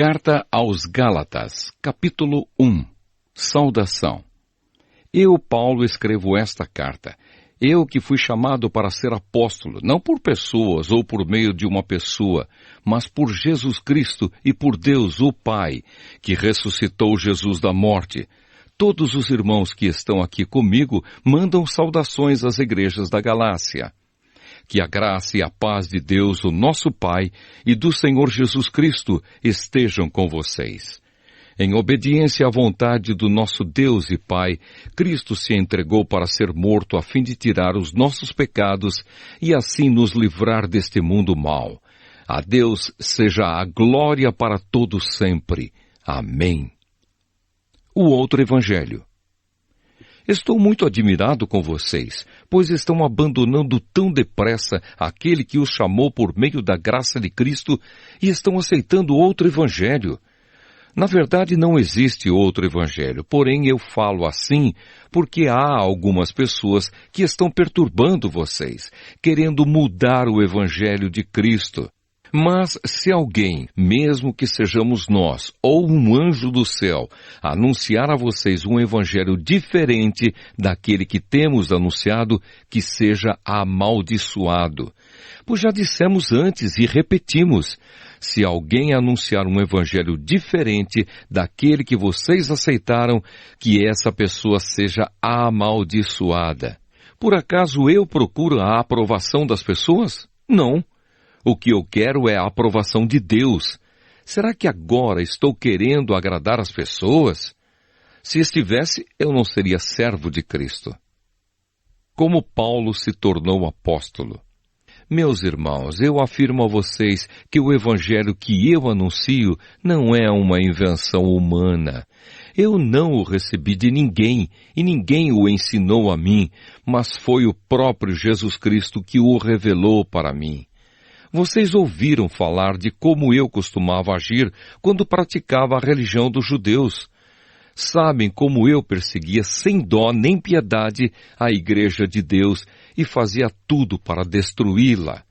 Carta aos Gálatas, capítulo 1. Saudação. Eu, Paulo, escrevo esta carta. Eu que fui chamado para ser apóstolo, não por pessoas ou por meio de uma pessoa, mas por Jesus Cristo e por Deus, o Pai, que ressuscitou Jesus da morte. Todos os irmãos que estão aqui comigo mandam saudações às igrejas da Galácia. Que a graça e a paz de Deus, o nosso Pai, e do Senhor Jesus Cristo estejam com vocês. Em obediência à vontade do nosso Deus e Pai, Cristo se entregou para ser morto a fim de tirar os nossos pecados e assim nos livrar deste mundo mau. A Deus seja a glória para todos sempre. Amém. O outro Evangelho. Estou muito admirado com vocês, pois estão abandonando tão depressa aquele que os chamou por meio da graça de Cristo e estão aceitando outro evangelho. Na verdade, não existe outro evangelho, porém eu falo assim porque há algumas pessoas que estão perturbando vocês, querendo mudar o evangelho de Cristo. Mas se alguém, mesmo que sejamos nós, ou um anjo do céu, anunciar a vocês um evangelho diferente daquele que temos anunciado, que seja amaldiçoado. Pois já dissemos antes e repetimos, se alguém anunciar um evangelho diferente daquele que vocês aceitaram, que essa pessoa seja amaldiçoada. Por acaso eu procuro a aprovação das pessoas? Não. O que eu quero é a aprovação de Deus. Será que agora estou querendo agradar as pessoas? Se estivesse, eu não seria servo de Cristo. Como Paulo se tornou apóstolo? Meus irmãos, eu afirmo a vocês que o evangelho que eu anuncio não é uma invenção humana. Eu não o recebi de ninguém, e ninguém o ensinou a mim, mas foi o próprio Jesus Cristo que o revelou para mim. Vocês ouviram falar de como eu costumava agir quando praticava a religião dos judeus. Sabem como eu perseguia sem dó nem piedade a igreja de Deus e fazia tudo para destruí-la.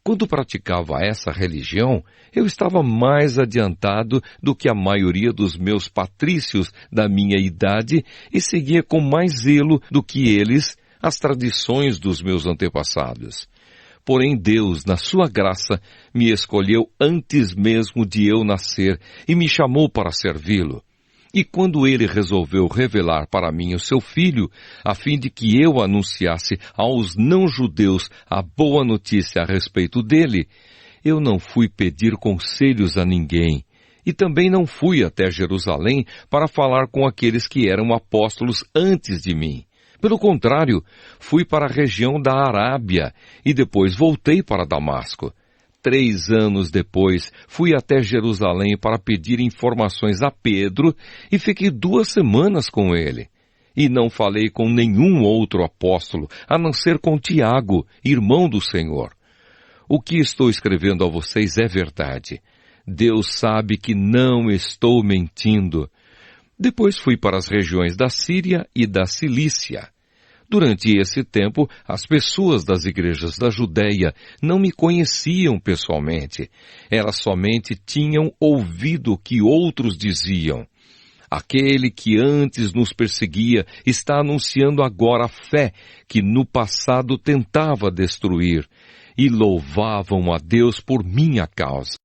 Quando praticava essa religião, eu estava mais adiantado do que a maioria dos meus patrícios da minha idade e seguia com mais zelo do que eles as tradições dos meus antepassados. Porém Deus, na sua graça, me escolheu antes mesmo de eu nascer e me chamou para servi-lo. E quando ele resolveu revelar para mim o seu Filho, a fim de que eu anunciasse aos não-judeus a boa notícia a respeito dele, eu não fui pedir conselhos a ninguém. E também não fui até Jerusalém para falar com aqueles que eram apóstolos antes de mim. Pelo contrário, fui para a região da Arábia e depois voltei para Damasco. 3 anos depois, fui até Jerusalém para pedir informações a Pedro e fiquei 2 semanas com ele. E não falei com nenhum outro apóstolo, a não ser com Tiago, irmão do Senhor. O que estou escrevendo a vocês é verdade. Deus sabe que não estou mentindo. Depois fui para as regiões da Síria e da Cilícia. Durante esse tempo, as pessoas das igrejas da Judéia não me conheciam pessoalmente. Elas somente tinham ouvido o que outros diziam. Aquele que antes nos perseguia está anunciando agora a fé que no passado tentava destruir, e louvavam a Deus por minha causa.